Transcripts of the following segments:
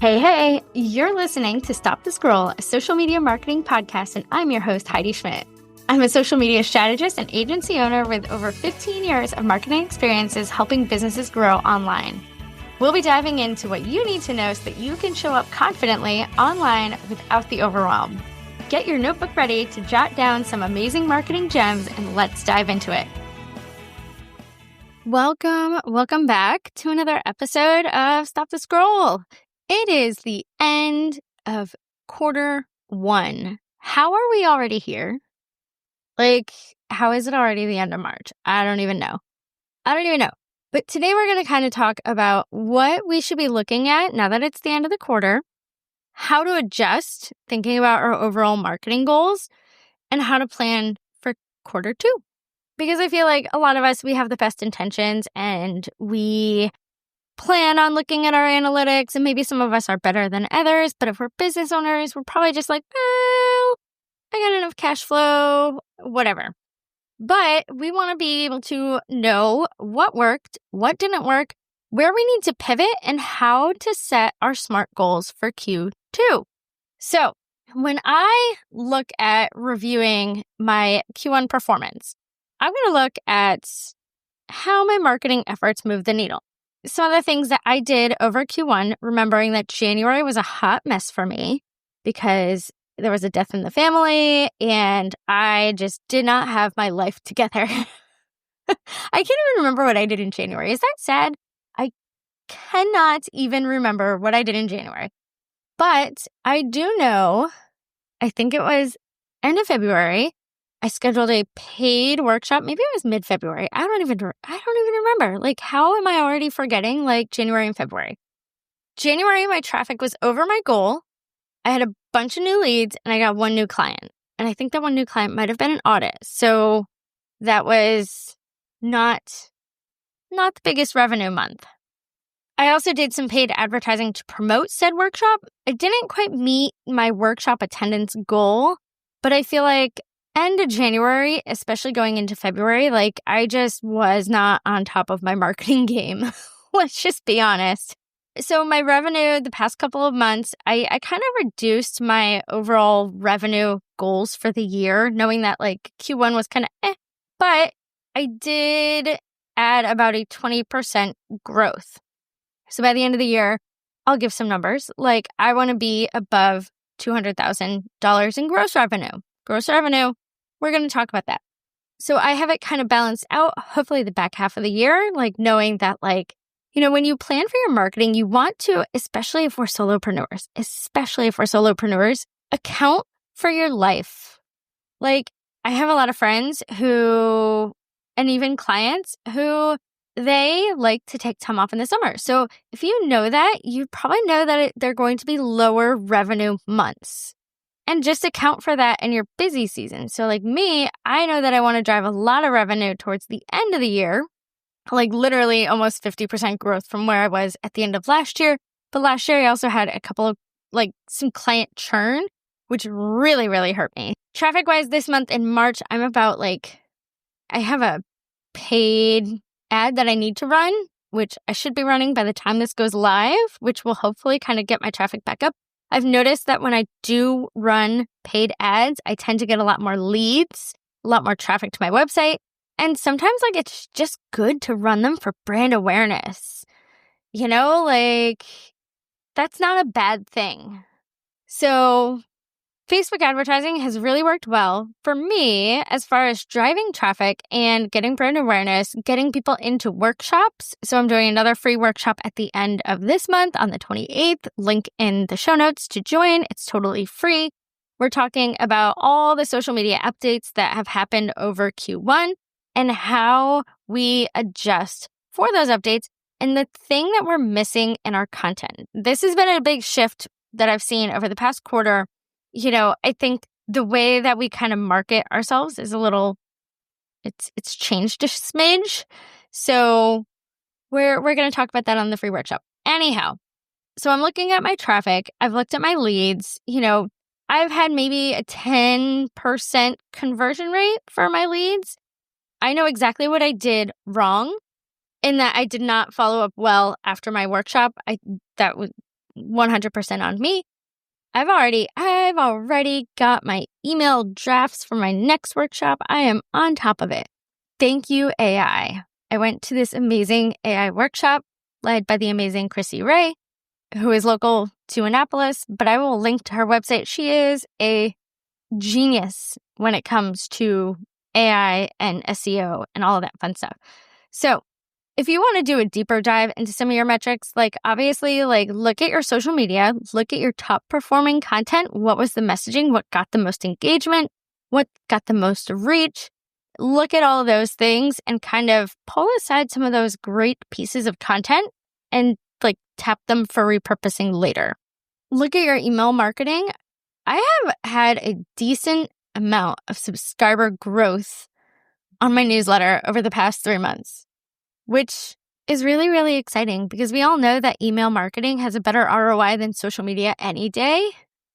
Hey, you're listening to Stop the Scroll, a social media marketing podcast, and I'm your host, Heidi Schmidt. I'm a social media strategist and agency owner with over 15 years of marketing experiences helping businesses grow online. We'll be diving into what you need to know so that you can show up confidently online without the overwhelm. Get your notebook ready to jot down some amazing marketing gems, and let's dive into it. Welcome back to another episode of Stop the Scroll. It is the end of Q1. How are we already here? How is it already the end of March? I don't even know. But today we're going to kind of talk about what we should be looking at now that it's the end of the quarter, how to adjust, thinking about our overall marketing goals, and how to plan for Q2. Because I feel like a lot of us, we have the best intentions and we plan on looking at our analytics, and maybe some of us are better than others. But if we're business owners, we're probably just like, well, I got enough cash flow, whatever. But we want to be able to know what worked, what didn't work, where we need to pivot, and how to set our SMART goals for Q2. So when I look at reviewing my Q1 performance, I'm going to look at how my marketing efforts move the needle. Some of the things that I did over Q1, remembering that January was a hot mess for me because there was a death in the family and I just did not have my life together. I can't even remember what I did in January. Is that sad? I cannot even remember what I did in January. But I do know, I think it was end of February, I scheduled a paid workshop. Maybe it was mid-February. I don't even remember. How am I already forgetting January and February? January, my traffic was over my goal. I had a bunch of new leads and I got one new client. And I think that one new client might have been an audit. So that was not the biggest revenue month. I also did some paid advertising to promote said workshop. I didn't quite meet my workshop attendance goal, but I feel like end of January, especially going into February, I just was not on top of my marketing game. Let's just be honest. So my revenue the past couple of months, I kind of reduced my overall revenue goals for the year, knowing that Q1 was kind of but I did add about a 20% growth. So by the end of the year, I'll give some numbers. I want to be above $200,000 in gross revenue. We're going to talk about that. So I have it kind of balanced out, hopefully the back half of the year, knowing that when you plan for your marketing, you want to, especially if we're solopreneurs, account for your life. I have a lot of friends and even clients who they like to take time off in the summer. So if you know that, you probably know that they're going to be lower revenue months. And just account for that in your busy season. So me, I know that I want to drive a lot of revenue towards the end of the year, literally almost 50% growth from where I was at the end of last year. But last year, I also had a couple of some client churn, which really, really hurt me. Traffic-wise, this month in March, I'm about I have a paid ad that I need to run, which I should be running by the time this goes live, which will hopefully kind of get my traffic back up. I've noticed that when I do run paid ads, I tend to get a lot more leads, a lot more traffic to my website. And sometimes it's just good to run them for brand awareness. That's not a bad thing. So Facebook advertising has really worked well for me as far as driving traffic and getting brand awareness, getting people into workshops. So I'm doing another free workshop at the end of this month on the 28th. Link in the show notes to join. It's totally free. We're talking about all the social media updates that have happened over Q1 and how we adjust for those updates and the thing that we're missing in our content. This has been a big shift that I've seen over the past quarter. I think the way that we kind of market ourselves is it's changed a smidge. So we're going to talk about that on the free workshop. Anyhow, so I'm looking at my traffic. I've looked at my leads. I've had maybe a 10% conversion rate for my leads. I know exactly what I did wrong in that I did not follow up well after my workshop. 100% on me. I've already got my email drafts for my next workshop. I am on top of it. Thank you, AI. I went to this amazing AI workshop led by the amazing Chrissy Ray, who is local to Annapolis, but I will link to her website. She is a genius when it comes to AI and SEO and all of that fun stuff. So if you want to do a deeper dive into some of your metrics, like obviously, like look at your social media, look at your top performing content. What was the messaging? What got the most engagement? What got the most reach? Look at all of those things and kind of pull aside some of those great pieces of content and like tap them for repurposing later. Look at your email marketing. I have had a decent amount of subscriber growth on my newsletter over the past 3 months, which is really, really exciting because we all know that email marketing has a better ROI than social media any day.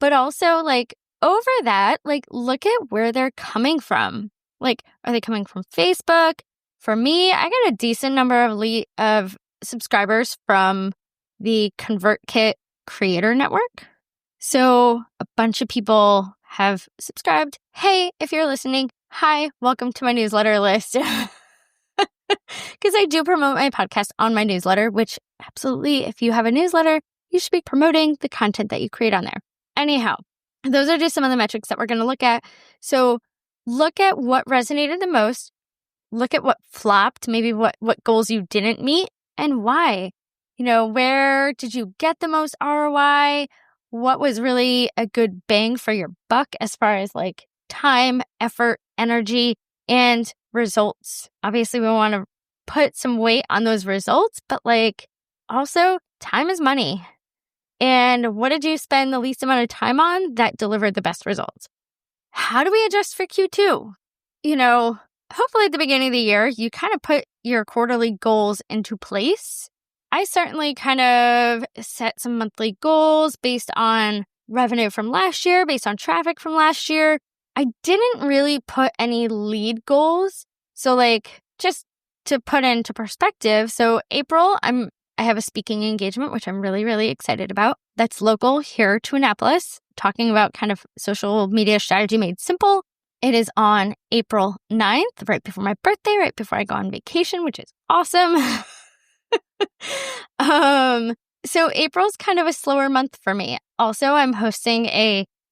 But also, like, over that, like, look at where they're coming from. Like, are they coming from Facebook? For me, I got a decent number of subscribers from the ConvertKit Creator Network. So a bunch of people have subscribed. Hey, if you're listening, hi, welcome to my newsletter list. Because I do promote my podcast on my newsletter, which absolutely, if you have a newsletter, you should be promoting the content that you create on there. Anyhow, those are just some of the metrics that we're going to look at. So look at what resonated the most. Look at what flopped, maybe what goals you didn't meet and why. You know, where did you get the most ROI? What was really a good bang for your buck as far as like time, effort, energy, and results? Obviously, we want to put some weight on those results, but like also time is money. And what did you spend the least amount of time on that delivered the best results? How do we adjust for Q2? You know, hopefully at the beginning of the year, you kind of put your quarterly goals into place. I certainly kind of set some monthly goals based on revenue from last year, based on traffic from last year. I didn't really put any lead goals. So like just to put into perspective, so April, I have a speaking engagement, which I'm really, really excited about. That's local here to Annapolis, talking about kind of social media strategy made simple. It is on April 9th, right before my birthday, right before I go on vacation, which is awesome. So April's kind of a slower month for me. Also, I'm hosting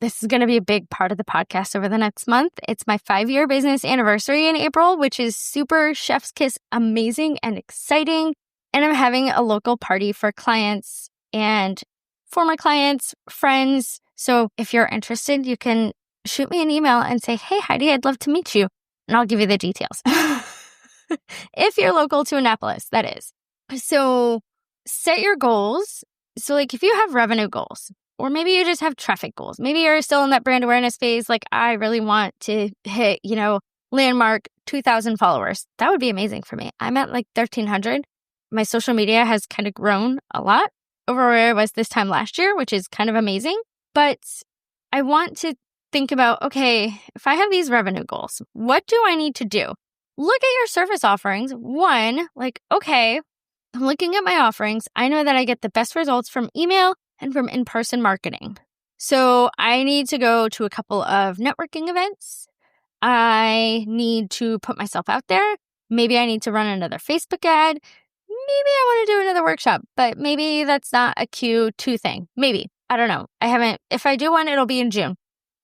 this is going to be a big part of the podcast over the next month. It's my 5-year business anniversary in April, which is super chef's kiss amazing and exciting. And I'm having a local party for clients and former clients, friends. So if you're interested, you can shoot me an email and say, hey, Heidi, I'd love to meet you. And I'll give you the details. If you're local to Annapolis, that is. So set your goals. So like if you have revenue goals, or maybe you just have traffic goals, maybe you're still in that brand awareness phase, like I really want to hit, landmark 2,000 followers. That would be amazing for me. I'm at like 1,300. My social media has kind of grown a lot over where I was this time last year, which is kind of amazing. But I want to think about, okay, if I have these revenue goals, what do I need to do? Look at your service offerings. One, like, okay, I'm looking at my offerings. I know that I get the best results from email and from in-person marketing. So I need to go to a couple of networking events. I need to put myself out there. Maybe I need to run another Facebook ad. Maybe I want to do another workshop, but maybe that's not a Q2 thing. Maybe. I don't know. If I do one, it'll be in June.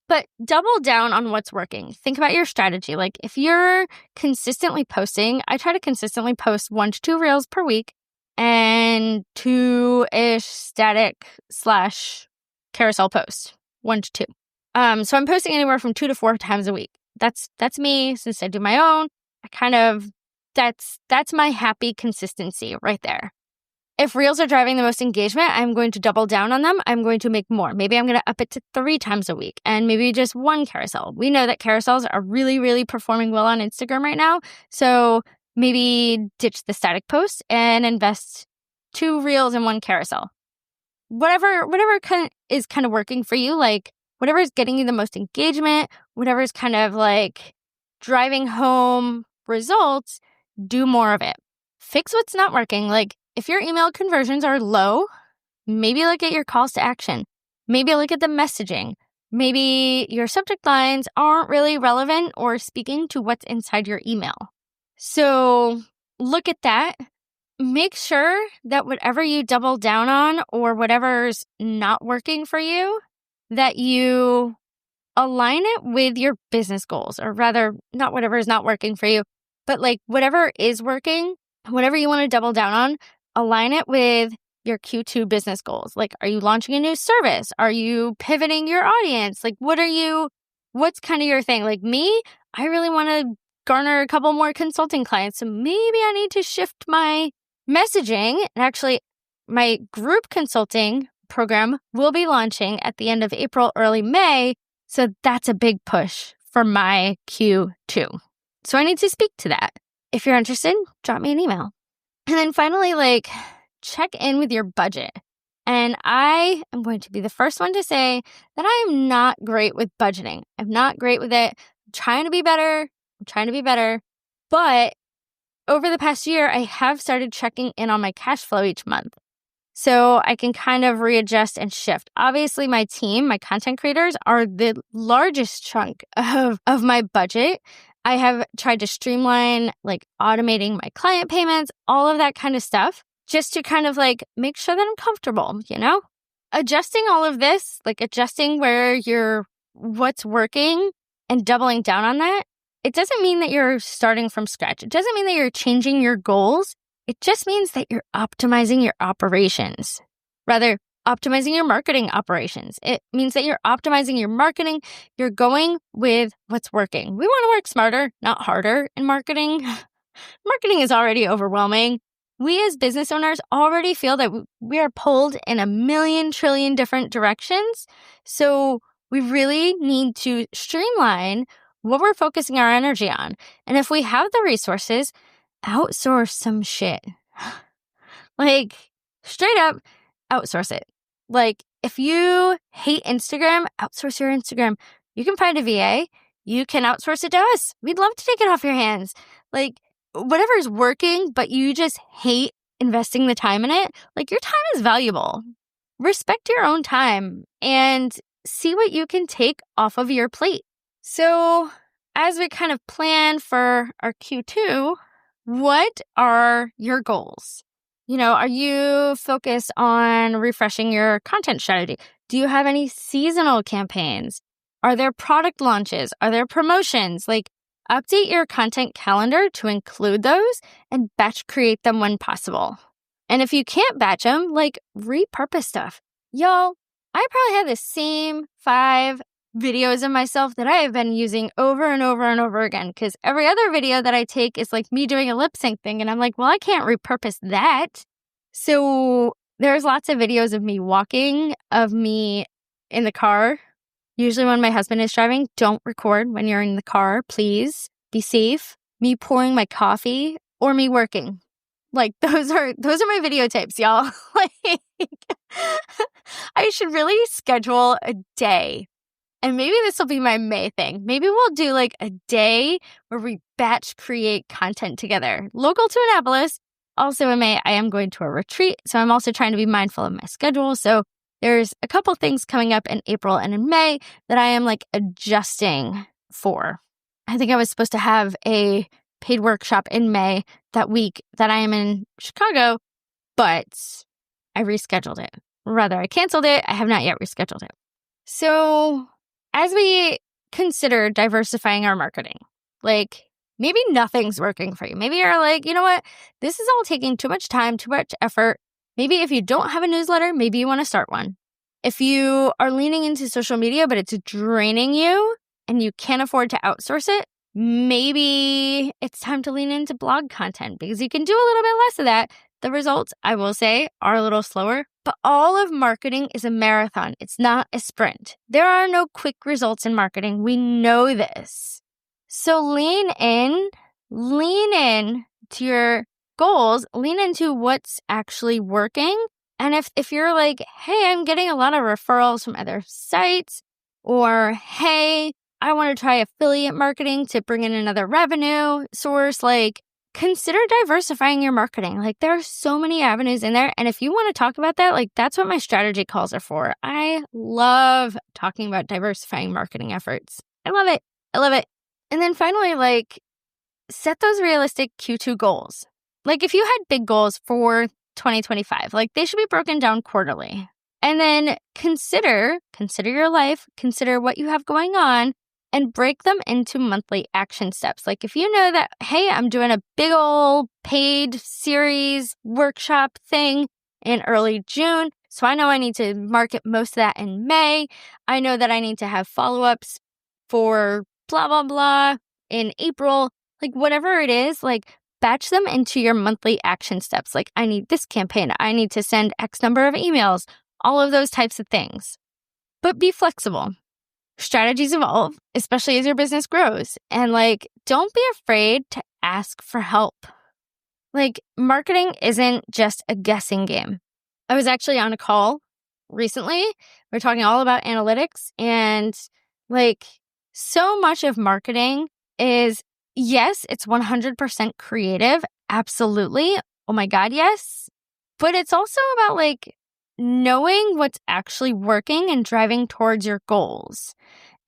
But double down on what's working. Think about your strategy. Like if you're consistently posting, I try to consistently post 1 to 2 reels per week and 2-ish static / carousel posts, 1 to 2. So I'm posting anywhere from 2 to 4 times a week. That's me. Since I do my own, that's my happy consistency right there. If reels are driving the most engagement, I'm going to double down on them. I'm going to make more. Maybe I'm going to up it to 3 times a week and maybe just 1 carousel. We know that carousels are really, really performing well on Instagram right now. So maybe ditch the static posts and invest 2 reels and 1 carousel. Whatever is kind of working for you, like whatever is getting you the most engagement, whatever is kind of like driving home results, do more of it. Fix what's not working. Like if your email conversions are low, maybe look at your calls to action. Maybe look at the messaging. Maybe your subject lines aren't really relevant or speaking to what's inside your email. So look at that. Make sure that whatever you double down on or whatever's not working for you, that you align it with your business goals, or rather, not whatever is not working for you, but like whatever is working, whatever you want to double down on, align it with your Q2 business goals. Like, are you launching a new service? Are you pivoting your audience? Like, what's kind of your thing? Like me, I really want to garner a couple more consulting clients. So maybe I need to shift my messaging. And actually, my group consulting program will be launching at the end of April, early May. So that's a big push for my Q2. So I need to speak to that. If you're interested, drop me an email. And then finally, like, check in with your budget. And I am going to be the first one to say that I am not great with budgeting. I'm not great with it. I'm trying to be better. But over the past year, I have started checking in on my cash flow each month, so I can kind of readjust and shift. Obviously, my team, my content creators, are the largest chunk of my budget. I have tried to streamline, like automating my client payments, all of that kind of stuff, just to kind of like make sure that I'm comfortable, Adjusting all of this, like adjusting what's working and doubling down on that, it doesn't mean that you're starting from scratch. It doesn't mean that you're changing your goals. It just means that you're optimizing your operations. Rather, optimizing your marketing operations. It means that you're optimizing your marketing. You're going with what's working. We want to work smarter, not harder in marketing. Marketing is already overwhelming. We as business owners already feel that we are pulled in a million trillion different directions. So we really need to streamline what we're focusing our energy on. And if we have the resources, outsource some shit. Like, straight up, outsource it. Like, if you hate Instagram, outsource your Instagram. You can find a VA. You can outsource it to us. We'd love to take it off your hands. Like, whatever is working, but you just hate investing the time in it, like, your time is valuable. Respect your own time and see what you can take off of your plate. So as we kind of plan for our Q2, what are your goals? Are you focused on refreshing your content strategy? Do you have any seasonal campaigns? Are there product launches? Are there promotions? Like, update your content calendar to include those and batch create them when possible. And if you can't batch them, like, repurpose stuff. Y'all, I probably have the same 5 videos of myself that I have been using over and over and over again, because every other video that I take is like me doing a lip sync thing. And I'm like, well, I can't repurpose that. So there's lots of videos of me walking, of me in the car. Usually when my husband is driving. Don't record when you're in the car, please. Be safe. Me pouring my coffee or me working. Like, those are my video tapes, y'all. Like, I should really schedule a day. And maybe this will be my May thing. Maybe we'll do like a day where we batch create content together. Local to Annapolis. Also in May, I am going to a retreat. So I'm also trying to be mindful of my schedule. So there's a couple things coming up in April and in May that I am like adjusting for. I think I was supposed to have a paid workshop in May that week that I am in Chicago, but I rescheduled it. Rather, I canceled it. I have not yet rescheduled it. So as we consider diversifying our marketing, like, maybe nothing's working for you. Maybe you're like, you know what? This is all taking too much time, too much effort. Maybe if you don't have a newsletter, maybe you want to start one. If you are leaning into social media, but it's draining you and you can't afford to outsource it, maybe it's time to lean into blog content, because you can do a little bit less of that. The results, I will say, are a little slower, but all of marketing is a marathon. It's not a sprint. There are no quick results in marketing. We know this. So lean in to your goals, lean into what's actually working. And if you're like, hey, I'm getting a lot of referrals from other sites, or hey, I want to try affiliate marketing to bring in another revenue source, like, consider diversifying your marketing. Like, there are so many avenues in there. And if you want to talk about that, like, that's what my strategy calls are for. I love talking about diversifying marketing efforts. I love it. I love it. And then finally, like, set those realistic Q2 goals. Like, if you had big goals for 2025, like, they should be broken down quarterly. And then consider your life, consider what you have going on, and break them into monthly action steps. Like, if you know that, hey, I'm doing a big old paid series workshop thing in early June, so I know I need to market most of that in May. I know that I need to have follow-ups for blah, blah, blah in April. Like, whatever it is, like, batch them into your monthly action steps. Like, I need this campaign. I need to send X number of emails, all of those types of things. But be flexible. Strategies evolve, especially as your business grows. And, like, don't be afraid to ask for help. Like, marketing isn't just a guessing game. I was actually on a call recently. We're talking all about analytics, and, like, so much of marketing is, yes, it's 100% creative. Absolutely. Oh my God, yes. But it's also about, like, knowing what's actually working and driving towards your goals,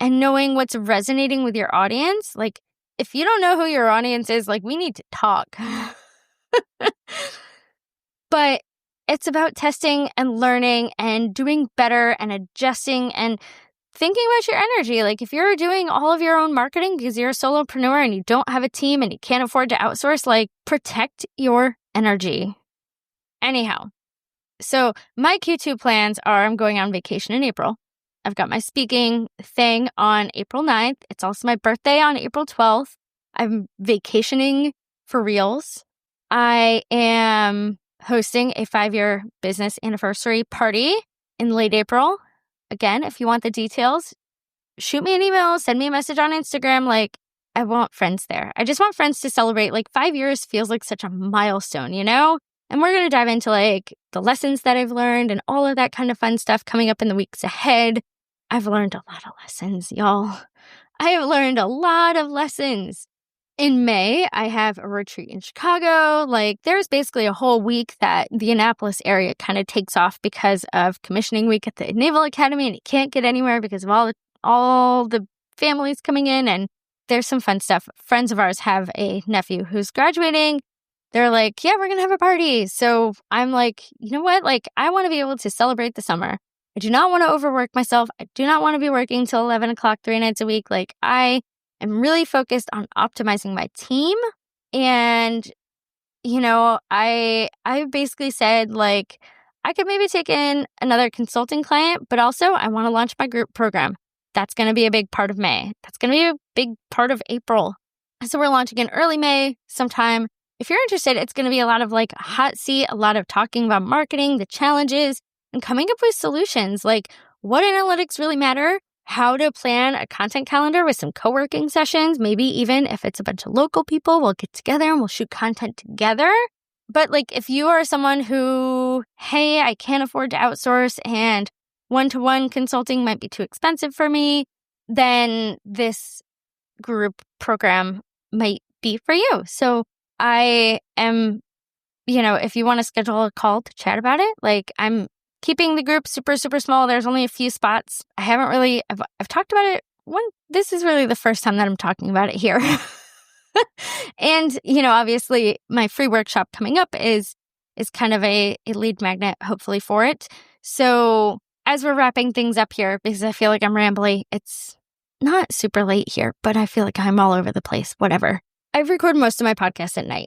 and knowing what's resonating with your audience. Like, if you don't know who your audience is, like, we need to talk. But it's about testing and learning and doing better and adjusting and thinking about your energy. Like, if you're doing all of your own marketing because you're a solopreneur and you don't have a team and you can't afford to outsource, like, protect your energy. Anyhow, so my Q2 plans are, I'm going on vacation in April. I've got my speaking thing on April 9th. It's also my birthday on April 12th. I'm vacationing for reals. I am hosting a 5-year business anniversary party in late April. Again, if you want the details, shoot me an email, send me a message on Instagram. Like, I want friends there. I just want friends to celebrate. Like, 5 years feels like such a milestone, you know? And we're going to dive into, like, the lessons that I've learned and all of that kind of fun stuff coming up in the weeks ahead. I've learned a lot of lessons, y'all. I have learned a lot of lessons. In May, I have a retreat in Chicago. Like, there's basically a whole week that the Annapolis area kind of takes off because of commissioning week at the Naval Academy, and you can't get anywhere because of all the families coming in, and there's some fun stuff. Friends of ours have a nephew who's graduating. They're like, yeah, we're going to have a party. So I'm like, you know what? Like, I want to be able to celebrate the summer. I do not want to overwork myself. I do not want to be working till 11 o'clock 3 nights a week. Like, I'm really focused on optimizing my team. And, you know, I basically said, like, I could maybe take in another consulting client, but also I want to launch my group program. That's going to be a big part of May. That's going to be a big part of April. So we're launching in early May sometime. If you're interested, it's going to be a lot of, like, hot seat, a lot of talking about marketing, the challenges, and coming up with solutions. Like, what analytics really matter? How to plan a content calendar with some co-working sessions. Maybe even if it's a bunch of local people, we'll get together and we'll shoot content together. But, like, if you are someone who, hey, I can't afford to outsource and one-to-one consulting might be too expensive for me, then this group program might be for you. So I am, you know, if you want to schedule a call to chat about it, like, I'm keeping the group super, super small. There's only a few spots. I haven't really, I've talked about it. This is really the first time that I'm talking about it here. And, you know, obviously my free workshop coming up is kind of a lead magnet, hopefully, for it. So as we're wrapping things up here, because I feel like I'm rambling, it's not super late here, but I feel like I'm all over the place, whatever. I record most of my podcasts at night.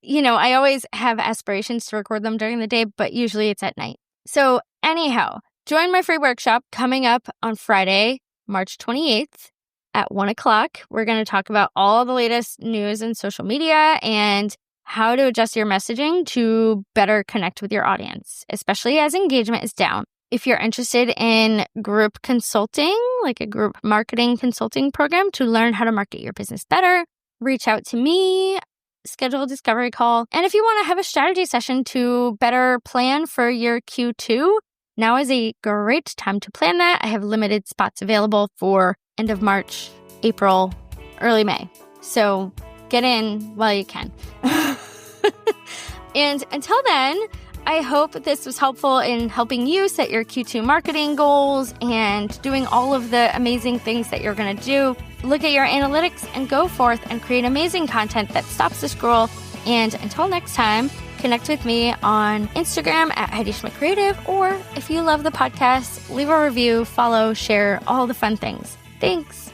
You know, I always have aspirations to record them during the day, but usually it's at night. So anyhow, join my free workshop coming up on Friday, March 28th at 1 o'clock. We're going to talk about all the latest news and social media and how to adjust your messaging to better connect with your audience, especially as engagement is down. If you're interested in group consulting, like a group marketing consulting program to learn how to market your business better, reach out to me, schedule a discovery call. And if you want to have a strategy session to better plan for your Q2, now is a great time to plan that. I have limited spots available for end of March, April, early May. So get in while you can. And until then, I hope this was helpful in helping you set your Q2 marketing goals and doing all of the amazing things that you're going to do. Look at your analytics and go forth and create amazing content that stops the scroll. And until next time, connect with me on Instagram at Heidi Schmidt Creative, or if you love the podcast, leave a review, follow, share, all the fun things. Thanks.